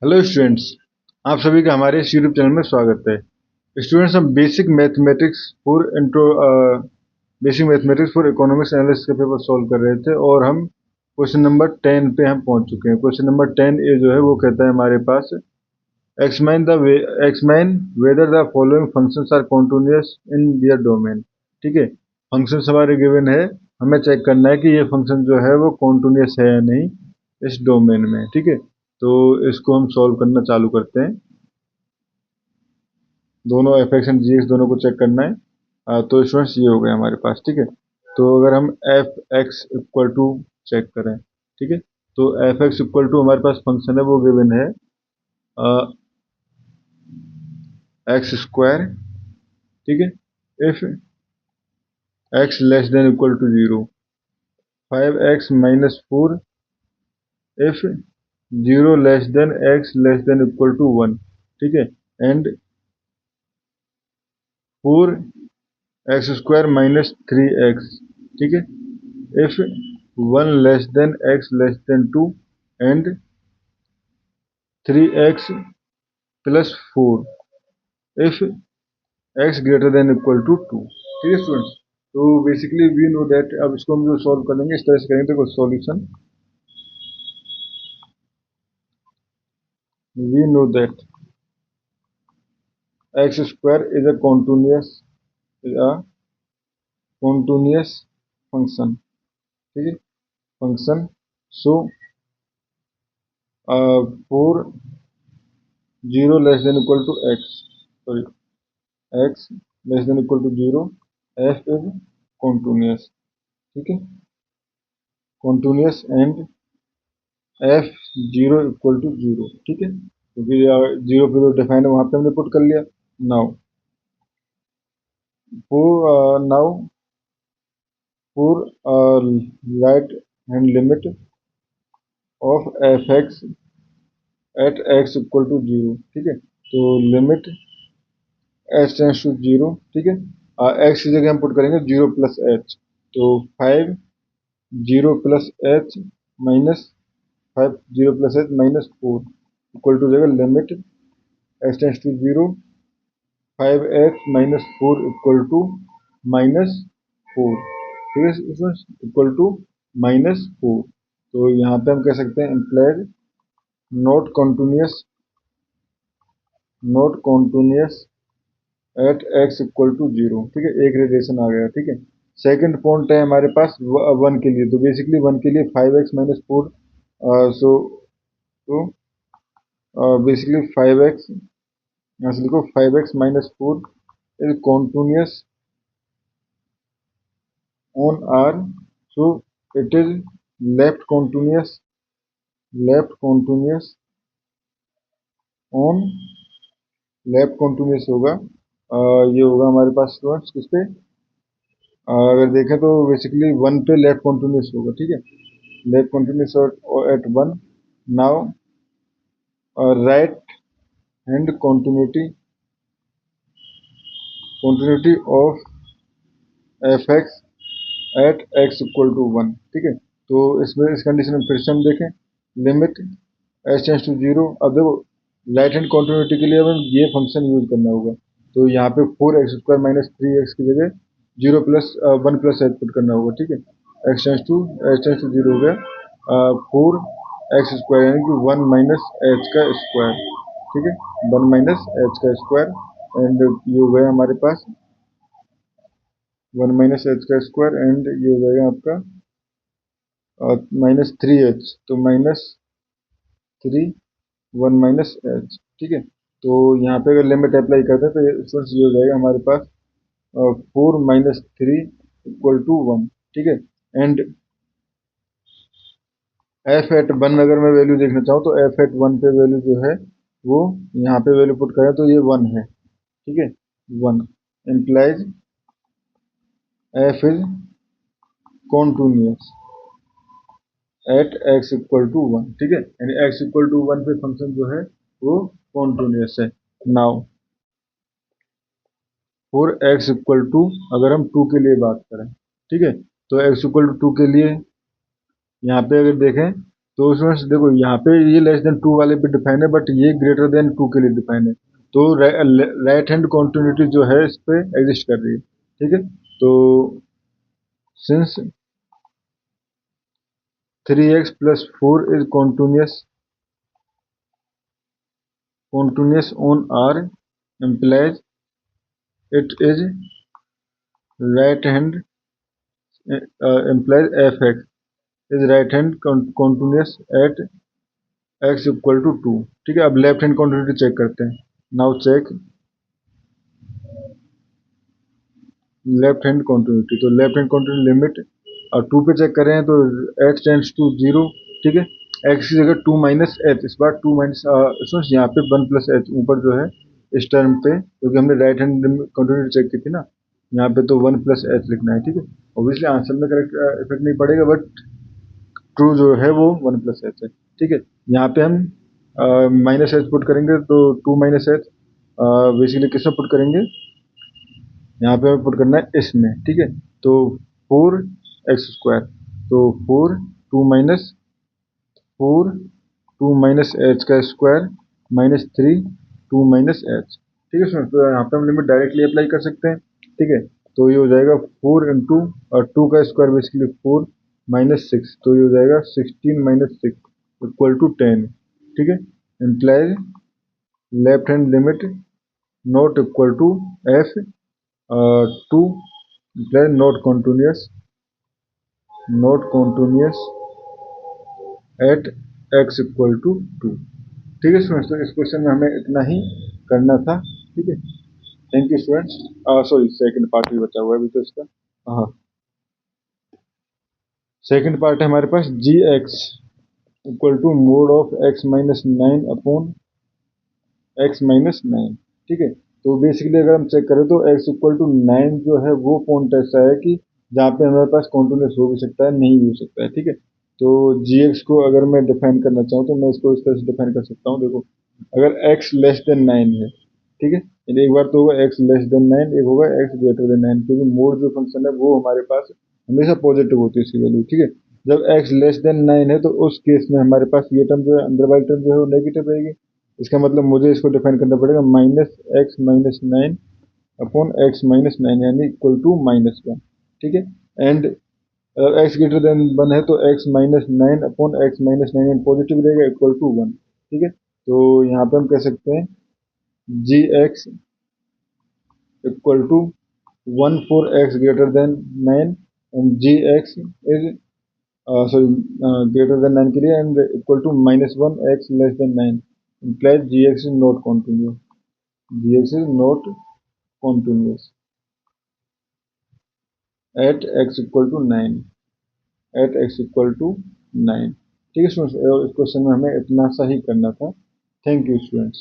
Hello students, आप सभी का हमारे इस यूट्यूब चैनल में स्वागत है। स्टूडेंट्स, हम basic mathematics for economics analysis का पेपर सॉल्व कर रहे थे और हम क्वेश्चन नंबर 10 पे हम पहुंच चुके हैं। क्वेश्चन नंबर 10 ए जो है वो कहता है हमारे पास examine whether the following functions are continuous in their domain. ठीक है, फंक्शंस हमारे गिवन है, हमें चेक करना है कि ये फंक्शन जो है वो कॉन्टिन्यूअस है या नहीं इस डोमेन में। ठीक है, तो इसको हम सॉल्व करना चालू करते हैं। दोनों f x and g x दोनों को चेक करना है। तो स्टूडेंट्स ये हो गया हमारे पास। ठीक है, तो अगर हम f x equal to check करें, ठीक है, तो एफ एक्स इक्वल टू हमारे पास फंक्शन है वो गिवन है एक्स स्क्वायर। ठीक है, if x less than equal to 0, 5x minus 4 if 0 less than x less than equal to 1। ठीक है, and 4x square minus 3x। ठीक है, if 1 less than x less than 2 and 3x plus 4 if x greater than equal to 2। ठीक है students, तो basically we know that, अब इसको हम जो सॉल्व करेंगे इस तरह से करेंगे। देखो solution, we know that x square is a continuous function. ठीक है, function, so 4 0 less than equal to x, sorry x less than equal to 0, f is continuous. ठीक है, continuous and f 0 equal to 0। ठीक है, क्योंकि 0 पे जो define है वहां पे हमने पुट कर लिया। Now now for right hand limit of f x at x equal to 0। ठीक है, तो लिमिट एच टेंस टू 0। ठीक है, एक्स की जगह हम पुट करेंगे 0 प्लस एच, तो 5 0 plus H minus 5 0 plus H minus 4 equal to जगह limit H tends to 0 5x minus 4 equal to minus 4। ठीक है स्टूडेंट्स, इक्वल टू माइनस 4। तो यहाँ पे हम कह सकते हैं implied not continuous at x equal to 0। ठीक है, एक रेडिएशन आ गया। ठीक है, सेकंड पॉइंट है हमारे पास 1 के लिए, तो बेसिकली 1 के लिए 5x minus 4, so basically 5x, यहाँ से लिखो 5x minus 4 is continuous on R, so it is left continuous on left continuous होगा। ये होगा हमारे पास स्टूडेंट्स किस पे, अगर देखें तो बेसिकली 1 पे लेफ्ट कॉन्टिन्यूस होगा। ठीक है, left continuous at 1। Now right hand continuity of f x at x equal to 1। ठीक है, तो इसमें इस कंडीशन में फिर से हम देखें लिमिट एच टेंस टू 0। अब देखो राइट हैंड कॉन्टिन्यूटी के लिए हमें ये फंक्शन यूज करना होगा, तो यहाँ पे 4x स्क्वायर माइनस 3x की जगह 0 प्लस 1 प्लस एच पुट करना होगा। ठीक है, एच टेंस टू 0 हो गया 4x स्क्वायर यानी कि 1 माइनस एच का स्क्वायर। ठीक है, 1 माइनस एच का स्क्वायर एंड ये हो गया हमारे पास 1 माइनस एच का स्क्वायर एंड ये हो जाएगा आपका माइनस 3h, तो माइनस 3 1 माइनस एच। ठीक है, तो यहाँ पे अगर लिमिट अप्लाई करते हैं तो ये हो जाएगा हमारे पास 4 माइनस 3 इक्वल टू 1। ठीक है, एंड एफ एट 1 अगर मैं वैल्यू देखना चाहूँ तो एफ एट 1 पे वैल्यू जो है वो यहाँ पे वैल्यू पुट करें तो ये 1 है। ठीक है, 1 implies f is continuous at x equal to 1। ठीक है, यानी एक्स इक्वल टू 1 पे फंक्शन जो है वो कॉन्टिन्यूअस है। Now for x equal to, अगर हम 2 के लिए बात करें, ठीक है, तो एक्स इक्वल टू 2 के लिए यहाँ पे अगर देखें तो स्टूडेंट्स देखो यहाँ पे ये लेस देन 2 वाले पे डिफाइन है, बट ये ग्रेटर देन 2 के लिए डिफाइन है। तो राइट हैंड कॉन्टिन्यूटी जो है इस पे एग्जिस्ट कर रही है, ठीक है। तो since 3x plus 4 is continuous on R implies it is right hand implies fx is right hand continuous at x equal to 2, ठीक है। अब लेफ्ट हैंड कॉन्टिन्यूटी चेक करते हैं। Now check left hand continuity. तो left hand continuity limit और 2 पे check कर रहे हैं तो x टेंड्स टू 0, ठीक है। x की जगह 2 माइनस एच, इस बार 2 माइनस यहाँ पे 1 प्लस एच ऊपर जो है इस टर्म पे, क्योंकि हमने राइट हैंड कॉन्टिन्यूटी चेक की थी ना, यहाँ पे तो 1 प्लस एच लिखना है, ठीक है। ऑब्वियसली आंसर में करेक्ट इफेक्ट नहीं पड़ेगा, बट ट्रू जो है वो 1 प्लस एच है, ठीक है। यहाँ पे हम माइनस एच पुट करेंगे तो 2 माइनस एच बेसिकली किसमें पुट करेंगे, यहाँ पे हमें पुट करना है इसमें, ठीक है। तो 4x², तो 4 2 माइनस एच का स्क्वायर माइनस 3 2 माइनस एच, ठीक है। तो यहाँ पे हम लिमिट डायरेक्टली अप्लाई कर सकते हैं, ठीक है। तो ये हो जाएगा 4 इंटू और 2 का स्क्वायर बेसिकली 4 माइनस 6, तो ये हो जाएगा 16 माइनस 6 इक्वल टू 10, ठीक है। Implies left hand limit not equal to f 2 implies not continuous at x equal to 2, ठीक है स्टूडेंट्स। तो इस क्वेश्चन में हमें इतना ही करना था, ठीक है। Thank you students. Sorry, second part भी बचा हुआ है अभी तो इसका। हाँ, सेकंड पार्ट है हमारे पास G X equal to mod of X minus 9 upon X minus 9, ठीक है। तो बेसिकली अगर हम चेक करें तो एक्स इक्वल टू 9 जो है वो पॉइंट ऐसा है कि जहाँ पे हमारे पास कॉन्टिन्यूस हो भी सकता है, नहीं भी हो सकता है, ठीक है। तो जी एक्स को अगर मैं डिफाइन करना चाहूँ तो मैं इसको इस तरह से डिफाइन कर सकता हूँ। देखो, अगर एक्स लेस देन 9 है, ठीक है, यानी एक बार तो होगा एक्स लेस देन 9, एक होगा एक्स ग्रेटर देन 9, क्योंकि मोड जो फंक्शन है वो हमारे पास हमेशा पॉजिटिव होती है इसकी वैल्यू, ठीक है। जब एक्स लेस देन 9 है तो उस केस में हमारे पास ये टर्म जो है, अंदर वाली टर्म जो है वो नेगेटिव रहेगी। इसका मतलब मुझे इसको डिफाइन करना पड़ेगा minus x minus 9 upon X minus 9, यानी इक्वल टू -1, ठीक है। एंड एक्स ग्रेटर देन 1 है तो x minus 9 upon X minus 9 positive रहेगा इक्वल टू 1, ठीक है। तो यहाँ पे हम कह सकते हैं G X equal to 1 for x greater than 9 and gx is sorry greater than 9 के लिए and equal to -1 x less than 9 implies gx is not continuous. gx is not continuous at x equal to 9 at x equal to 9, ठीक है students. इस question में हमें इतना सा ही करना था। Thank you students.